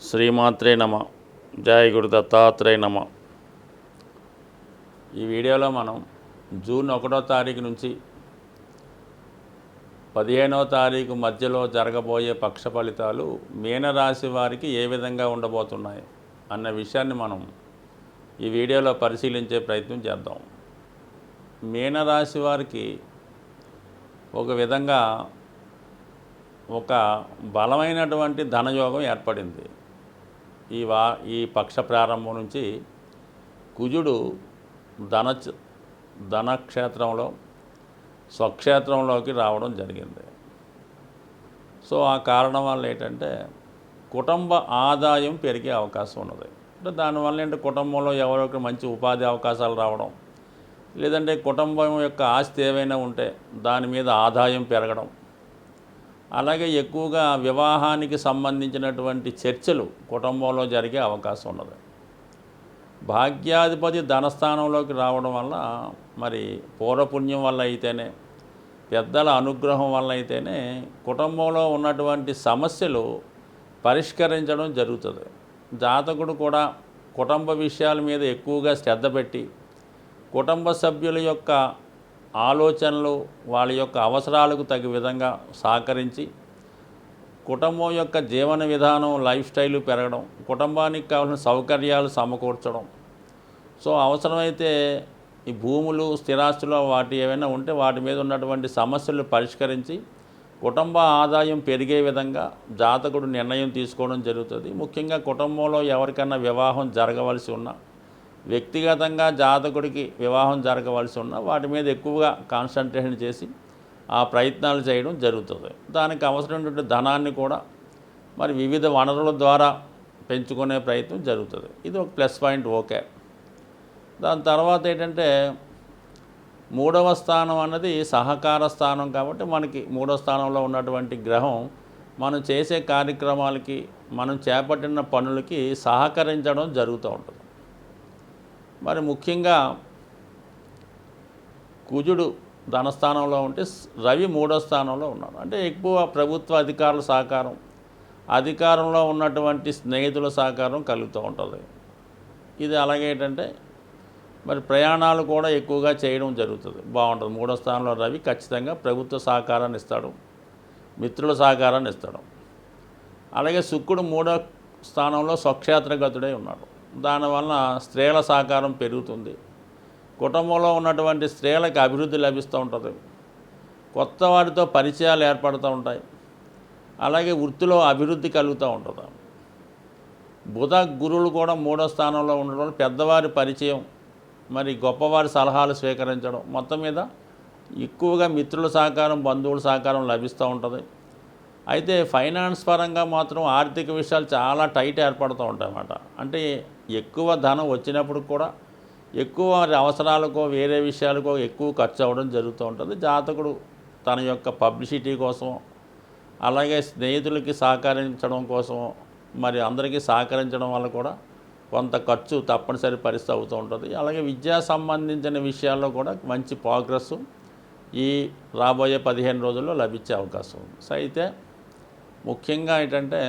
శ్రీమాత్రే నమ. జయ గురు దత్తాత్రేయ నమ. ఈ వీడియోలో మనం జూన్ 1వ తారీఖు నుంచి 15వ తారీఖు మధ్యలో జరగబోయే పక్ష ఫలితాలు మీనరాశి వారికి ఏ విధంగా ఉండబోతున్నాయి అన్న విషయాన్ని మనం ఈ వీడియోలో పరిశీలించే ప్రయత్నం చేద్దాం. మీనరాశి వారికి ఒక విధంగా ఒక బలమైనటువంటి ధనయోగం ఏర్పడింది. ఈ పక్ష ప్రారంభం నుంచి కుజుడు ధనక్షేత్రంలో స్వక్షేత్రంలోకి రావడం జరిగింది. సో ఆ కారణం వల్ల ఏంటంటే కుటుంబ ఆదాయం పెరిగే అవకాశం ఉన్నది. అంటే దానివల్ల ఏంటంటే కుటుంబంలో ఎవరికి మంచి ఉపాధి అవకాశాలు రావడం, లేదంటే కుటుంబం యొక్క ఆస్తి ఏవైనా ఉంటే దాని మీద ఆదాయం పెరగడం, అలాగే ఎక్కువగా వివాహానికి సంబంధించినటువంటి చర్చలు కుటుంబంలో జరిగే అవకాశం ఉన్నది. భాగ్యాధిపతి ధనస్థానంలోకి రావడం వల్ల మరి పూర్వపుణ్యం వల్ల అయితేనే, పెద్దల అనుగ్రహం వల్ల అయితేనే కుటుంబంలో ఉన్నటువంటి సమస్యలు పరిష్కరించడం జరుగుతుంది. జాతకుడు కూడా కుటుంబ విషయాల మీద ఎక్కువగా శ్రద్ధ పెట్టి కుటుంబ సభ్యుల యొక్క ఆలోచనలు వాళ్ళ యొక్క అవసరాలకు తగ్గ విధంగా సహకరించి కుటుంబం యొక్క జీవన విధానం లైఫ్ స్టైలు పెరగడం, కుటుంబానికి కావాల్సిన సౌకర్యాలు సమకూర్చడం, సో అవసరమైతే ఈ భూములు స్థిరాస్తులు వాటి ఏమైనా ఉంటే వాటి మీద ఉన్నటువంటి సమస్యలు పరిష్కరించి కుటుంబ ఆదాయం పెరిగే విధంగా జాతకుడు నిర్ణయం తీసుకోవడం జరుగుతుంది. ముఖ్యంగా కుటుంబంలో ఎవరికైనా వివాహం జరగవలసి ఉన్నా, వ్యక్తిగతంగా జాతకుడికి వివాహం జరగవలసి ఉన్న వాటి మీద ఎక్కువగా కాన్సన్ట్రేషన్ చేసి ఆ ప్రయత్నాలు చేయడం జరుగుతుంది. దానికి అవసరమైనటువంటి ధనాన్ని కూడా మరి వివిధ వనరుల ద్వారా పెంచుకునే ప్రయత్నం జరుగుతుంది. ఇది ఒక ప్లస్ పాయింట్. ఓకే. దాని తర్వాత ఏంటంటే 3వ స్థానం అన్నది సహకార స్థానం కాబట్టి మనకి 3వ స్థానంలో ఉన్నటువంటి గ్రహం మనం చేసే కార్యక్రమాలకి, మనం చేపట్టిన పనులకి సహకరించడం జరుగుతూ ఉంటుంది. మరి ముఖ్యంగా కుజుడు ధనస్థానంలో ఉంటే రవి 3వ స్థానంలో ఉన్నాడు. అంటే ఎక్కువ ప్రభుత్వ అధికారుల సహకారం, అధికారంలో ఉన్నటువంటి స్నేహితుల సహకారం కలుగుతూ ఉంటుంది. ఇది అలాగే ఏంటంటే మరి ప్రయాణాలు కూడా ఎక్కువగా చేయడం జరుగుతుంది. బాగుంటుంది. 3వ స్థానంలో రవి ఖచ్చితంగా ప్రభుత్వ సహకారాన్ని ఇస్తాడు, మిత్రుల సహకారాన్ని ఇస్తాడు. అలాగే శుక్రుడు 3వ స్థానంలో స్వక్షేత్రగతుడై ఉన్నాడు. దానివల్ల స్త్రీల సహకారం పెరుగుతుంది. కుటుంబంలో ఉన్నటువంటి స్త్రీలకు అభివృద్ధి లభిస్తూ ఉంటుంది. కొత్త వారితో పరిచయాలు ఏర్పడుతూ ఉంటాయి. అలాగే వృత్తిలో అభివృద్ధి కలుగుతూ ఉంటుంది. బుధ గురువులు కూడా 3వ స్థానంలో ఉండడం వల్ల పెద్దవారి పరిచయం, మరి గొప్పవారి సలహాలు స్వీకరించడం, మొత్తం మీద ఎక్కువగా మిత్రుల సహకారం, బంధువుల సహకారం లభిస్తూ ఉంటుంది. అయితే ఫైనాన్స్ పరంగా మాత్రం ఆర్థిక విషయాలు చాలా టైట్ ఏర్పడుతూ ఉంటాయి అన్నమాట. అంటే ఎక్కువ ధనం వచ్చినప్పుడు కూడా ఎక్కువ అవసరాలకో వేరే విషయాలకో ఎక్కువ ఖర్చు అవ్వడం జరుగుతూ ఉంటుంది. జాతకుడు తన యొక్క పబ్లిసిటీ కోసం, అలాగే స్నేహితులకి సహకరించడం కోసం, మరి అందరికీ సహకరించడం వల్ల కూడా కొంత ఖర్చు తప్పనిసరి పరిస్థితి అవుతూ ఉంటుంది. అలాగే విద్యా సంబంధించిన విషయాల్లో కూడా మంచి ప్రోగ్రెస్ ఈ రాబోయే 15 రోజుల్లో లభించే అవకాశం ఉంది. సో అయితే ముఖ్యంగా ఏంటంటే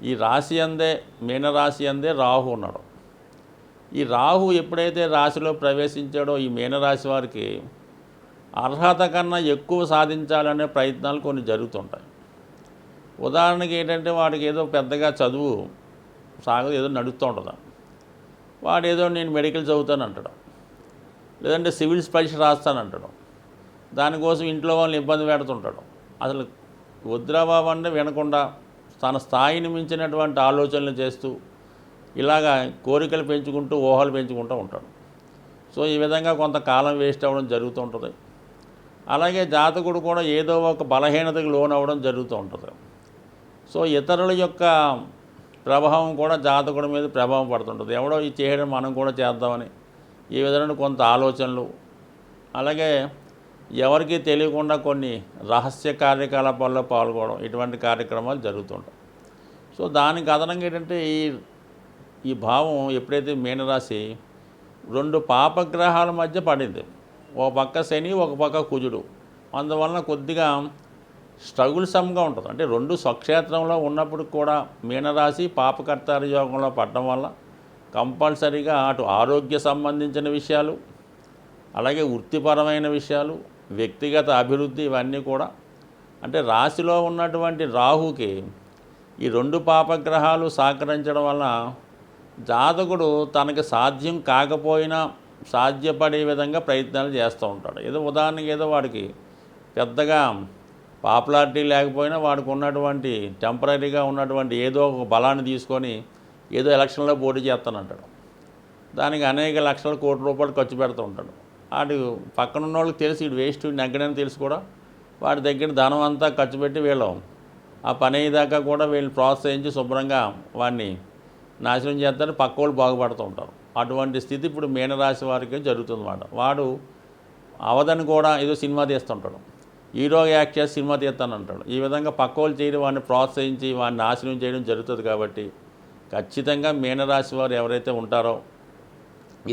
ఈ రాశి అందే, మీనరాశి అందే రాహు ఉన్నాడు. ఈ రాహు ఎప్పుడైతే రాశిలో ప్రవేశించాడో ఈ మీనరాశి వారికి అర్హత కన్నా ఎక్కువ సాధించాలనే ప్రయత్నాలు కొన్ని జరుగుతుంటాయి. ఉదాహరణకి ఏంటంటే వాడికి ఏదో పెద్దగా చదువు సాగదు, ఏదో నడుస్తూ ఉంటుంది. వాడు ఏదో నేను మెడికల్ చదువుతాను అంటాడు, లేదంటే సివిల్స్ పరీక్ష రాస్తానంటాడు. దానికోసం ఇంట్లో వాళ్ళని ఇబ్బంది పెడుతుంటాడు. అసలు వద్రాబాబు అంటే వినకుండా తన స్థాయిని మించినటువంటి ఆలోచనలు చేస్తూ ఇలాగా కోరికలు పెంచుకుంటూ ఊహలు పెంచుకుంటూ ఉంటాడు. సో ఈ విధంగా కొంతకాలం వేస్ట్ అవ్వడం జరుగుతూ ఉంటుంది. అలాగే జాతకుడు కూడా ఏదో ఒక బలహీనతకు లోనవ్వడం జరుగుతూ ఉంటుంది. సో ఇతరుల యొక్క ప్రభావం కూడా జాతకుడి మీద ప్రభావం పడుతుంటుంది. ఎవడో ఇది చేయడం మనం కూడా చేద్దామని ఈ విధమైన కొంత ఆలోచనలు, అలాగే ఎవరికీ తెలియకుండా కొన్ని రహస్య కార్యకలాపాల్లో పాల్గొనడం, ఇటువంటి కార్యక్రమాలు జరుగుతుంటాయి. సో దానికి అదనంగా ఏంటంటే ఈ భావం ఎప్పుడైతే మీనరాశి 2 పాపగ్రహాల మధ్య పడింది, ఒక పక్క శని, ఒక పక్క కుజుడు, అందువలన కొద్దిగా స్ట్రగుల్సమ్గా ఉంటుంది. అంటే 2 స్వక్షేత్రంలో ఉన్నప్పుడు కూడా మీనరాశి పాపకర్తార యోగంలో పడడం వల్ల కంపల్సరీగా అటు ఆరోగ్య సంబంధించిన విషయాలు, అలాగే వృత్తిపరమైన విషయాలు, వ్యక్తిగత అభివృద్ధి ఇవన్నీ కూడా, అంటే రాశిలో ఉన్నటువంటి రాహుకి ఈ 2 పాపగ్రహాలు సహకరించడం వల్ల జాతకుడు తనకి సాధ్యం కాకపోయినా సాధ్యపడే విధంగా ప్రయత్నాలు చేస్తూ ఉంటాడు. ఏదో ఉదాహరణకి ఏదో వాడికి పెద్దగా పాపులారిటీ లేకపోయినా వాడికి ఉన్నటువంటి టెంపరీగా ఉన్నటువంటి ఏదో ఒక బలాన్ని తీసుకొని ఏదో ఎలక్షన్లో పోటీ చేస్తానంటాడు. దానికి అనేక లక్షల కోట్ల రూపాయలు ఖర్చు పెడుతూ ఉంటాడు. వాడు పక్కనున్న వాళ్ళకి తెలిసి వీడు వేస్ట్ నెగ్గడని తెలిసి కూడా వాడి దగ్గర ధనం అంతా ఖర్చు పెట్టి వీళ్ళు ఆ పని అయ్యేదాకా కూడా వీళ్ళు ప్రోత్సహించి శుభ్రంగా వాడిని నాశనం చేస్తారు, పక్క వాళ్ళు బాగుపడుతూ ఉంటారు. అటువంటి స్థితి ఇప్పుడు మీనరాశి వారికి జరుగుతుందన్నమాట. వాడు అవదని కూడా ఏదో సినిమా తీస్తుంటాడు, హీరోగా యాక్ట్ చేసి సినిమా తీస్తానంటాడు. ఈ విధంగా పక్క వాళ్ళు చేయడం, వాడిని ప్రోత్సహించి వాడిని నాశనం చేయడం జరుగుతుంది. కాబట్టి ఖచ్చితంగా మీనరాశి వారు ఎవరైతే ఉంటారో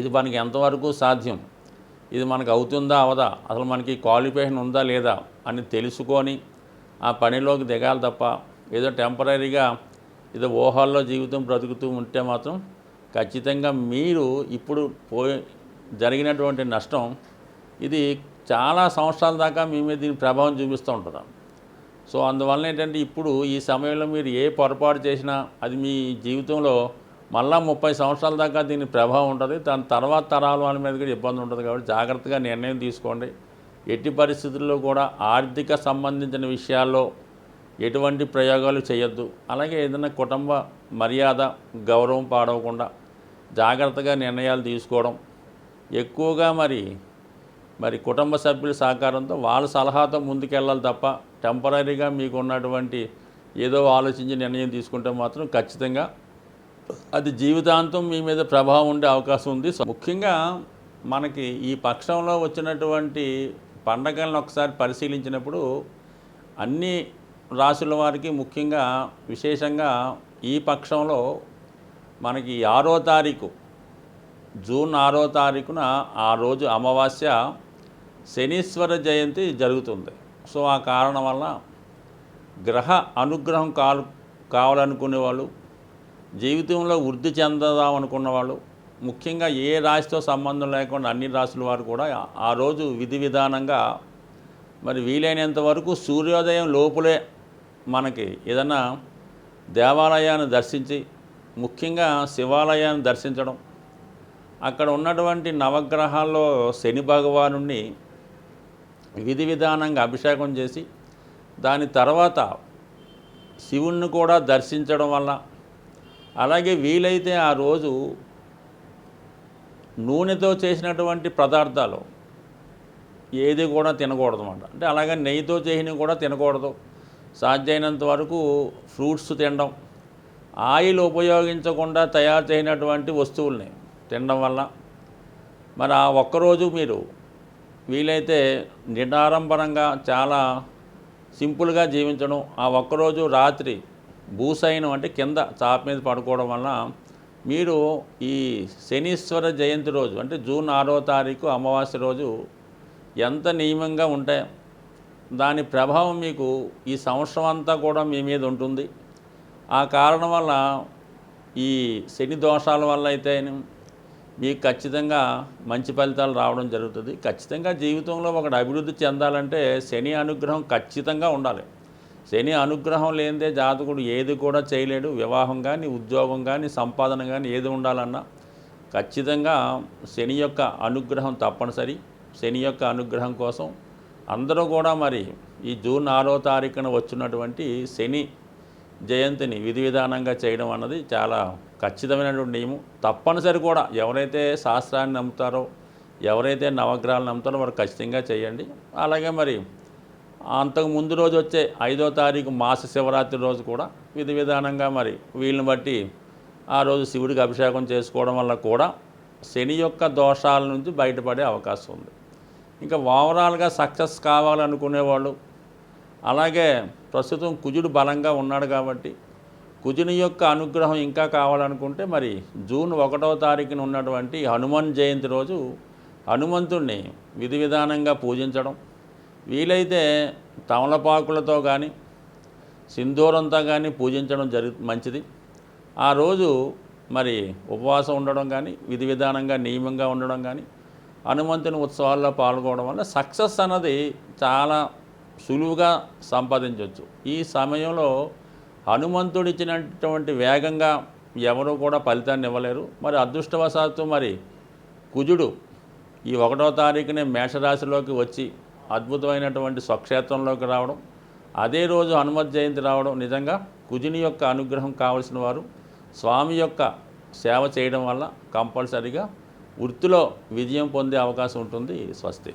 ఇది మనకి ఎంతవరకు సాధ్యం, ఇది మనకు అవుతుందా అవదా, అసలు మనకి క్వాలిఫికేషన్ ఉందా లేదా అని తెలుసుకొని ఆ పనిలోకి దిగాలి తప్ప ఏదో టెంపరీగా ఏదో ఊహల్లో జీవితం బ్రతుకుతూ ఉంటే మాత్రం ఖచ్చితంగా మీరు ఇప్పుడు జరిగినటువంటి నష్టం ఇది చాలా సంవత్సరాల దాకా మీ మీద దీని ప్రభావం చూపిస్తూ ఉంటుంది. సో అందువల్ల ఏంటంటే ఇప్పుడు ఈ సమయంలో మీరు ఏ పొరపాటు చేసినా అది మీ జీవితంలో మళ్ళా 30 సంవత్సరాల దాకా దీని ప్రభావం ఉంటుంది. దాని తర్వాత తరాల వాళ్ళ మీద కూడా ఇబ్బంది ఉంటుంది. కాబట్టి జాగ్రత్తగా నిర్ణయం తీసుకోండి. ఎట్టి పరిస్థితుల్లో కూడా ఆర్థిక సంబంధించిన విషయాల్లో ఎటువంటి ప్రయోగాలు చేయొద్దు. అలాగే ఏదైనా కుటుంబ మర్యాద గౌరవం పాడవకుండా జాగ్రత్తగా నిర్ణయాలు తీసుకోవడం, ఎక్కువగా మరి కుటుంబ సభ్యుల సహకారంతో వాళ్ళ సలహాతో ముందుకెళ్ళాలి తప్ప టెంపరీగా మీకు ఉన్నటువంటి ఏదో ఆలోచించి నిర్ణయం తీసుకుంటే మాత్రం ఖచ్చితంగా అది జీవితాంతం మీ మీద ప్రభావం ఉండే అవకాశం ఉంది. ముఖ్యంగా మనకి ఈ పక్షంలో వచ్చినటువంటి పండగలను ఒకసారి పరిశీలించినప్పుడు అన్ని రాశుల వారికి ముఖ్యంగా విశేషంగా ఈ పక్షంలో మనకి 6వ తారీఖు జూన్ 6వ తారీఖున ఆ రోజు అమావాస్య శనీశ్వర జయంతి జరుగుతుంది. సో ఆ కారణం వల్ల గ్రహ అనుగ్రహం కావాలనుకునే వాళ్ళు, జీవితంలో వృద్ధి చెందదాం అనుకున్న వాళ్ళు, ముఖ్యంగా ఏ రాశితో సంబంధం లేకుండా అన్ని రాశుల వారు కూడా ఆ రోజు విధి విధానంగా మరి వీలైనంత వరకు సూర్యోదయం లోపలే మనకి ఏదైనా దేవాలయాన్ని దర్శించి, ముఖ్యంగా శివాలయాన్ని దర్శించడం, అక్కడ ఉన్నటువంటి నవగ్రహాల్లో శని భగవానుణ్ణి విధి విధానంగా అభిషేకం చేసి దాని తర్వాత శివుణ్ణి కూడా దర్శించడం వల్ల, అలాగే వీలైతే ఆ రోజు నూనెతో చేసినటువంటి పదార్థాలు ఏది కూడా తినకూడదు అన్నమాట. అంటే అలాగే నెయ్యితో చేసినవి కూడా తినకూడదు. సాధ్యమైనంత వరకు ఫ్రూట్స్ తినడం, ఆయిల్ ఉపయోగించకుండా తయారు చేయనటువంటి వస్తువుల్ని తినడం వల్ల మరి ఆ ఒక్కరోజు మీరు వీలైతే నిడారంభరంగా చాలా సింపుల్గా జీవించడం, ఆ ఒక్కరోజు రాత్రి భూసైనం అంటే కింద చాప మీద పడుకోవడం వల్ల మీరు ఈ శనీశ్వర జయంతి రోజు అంటే జూన్ 6వ తారీఖు అమావాస్య రోజు ఎంత నియమంగా ఉంటే దాని ప్రభావం మీకు ఈ సంవత్సరం అంతా కూడా మీ మీద ఉంటుంది. ఆ కారణం వల్ల ఈ శని దోషాల వల్ల అయితే మీకు ఖచ్చితంగా మంచి ఫలితాలు రావడం జరుగుతుంది. ఖచ్చితంగా జీవితంలో ఒకటి అభివృద్ధి చెందాలంటే శని అనుగ్రహం ఖచ్చితంగా ఉండాలి. శని అనుగ్రహం లేనిదే జాతకుడు ఏది కూడా చేయలేడు. వివాహం కానీ, ఉద్యోగం కానీ, సంపాదన కానీ ఏది ఉండాలన్నా ఖచ్చితంగా శని యొక్క అనుగ్రహం తప్పనిసరి. శని యొక్క అనుగ్రహం కోసం అందరూ కూడా మరి ఈ జూన్ 6వ తారీఖున వచ్చినటువంటి శని జయంతిని విధి విధానంగా చేయడం అన్నది చాలా ఖచ్చితమైనటువంటి నియమం, తప్పనిసరి కూడా. ఎవరైతే శాస్త్రాన్ని నమ్ముతారో, ఎవరైతే నవగ్రహాలను నమ్ముతారో వారు ఖచ్చితంగా చేయండి. అలాగే మరి అంతకు ముందు రోజు వచ్చే 5వ తారీఖు మాస శివరాత్రి రోజు కూడా విధి విధానంగా మరి వీళ్ళని బట్టి ఆ రోజు శివుడికి అభిషేకం చేసుకోవడం వల్ల కూడా శని యొక్క దోషాల నుంచి బయటపడే అవకాశం ఉంది. ఇంకా ఓవరాల్గా సక్సెస్ కావాలనుకునేవాళ్ళు, అలాగే ప్రస్తుతం కుజుడు బలంగా ఉన్నాడు కాబట్టి కుజుని యొక్క అనుగ్రహం ఇంకా కావాలనుకుంటే మరి జూన్ 1వ తారీఖున ఉన్నటువంటి హనుమాన్ జయంతి రోజు హనుమంతుణ్ణి విధి విధానంగా పూజించడం, వీలైతే తమలపాకులతో కానీ సింధూరంతో కానీ పూజించడం మంచిది. ఆ రోజు మరి ఉపవాసం ఉండడం కానీ, విధి విధానంగా నియమంగా ఉండడం కానీ, హనుమంతుని ఉత్సవాల్లో పాల్గొనడం వల్ల సక్సెస్ అన్నది చాలా సులువుగా సంపాదించవచ్చు. ఈ సమయంలో హనుమంతుడిచ్చినటువంటి వేగంగా ఎవరు కూడా ఫలితాన్ని ఇవ్వలేరు. మరి అదృష్టవశాత్తు మరి కుజుడు ఈ 1వ తారీఖునే మేషరాశిలోకి వచ్చి అద్భుతమైనటువంటి స్వక్షేత్రంలోకి రావడం, అదే రోజు హనుమత్ జయంతి రావడం, నిజంగా కుజుని యొక్క అనుగ్రహం కావలసిన వారు స్వామి యొక్క సేవ చేయడం వల్ల కంపల్సరీగా వృత్తిలో విజయం పొందే అవకాశం ఉంటుంది. స్వస్తి.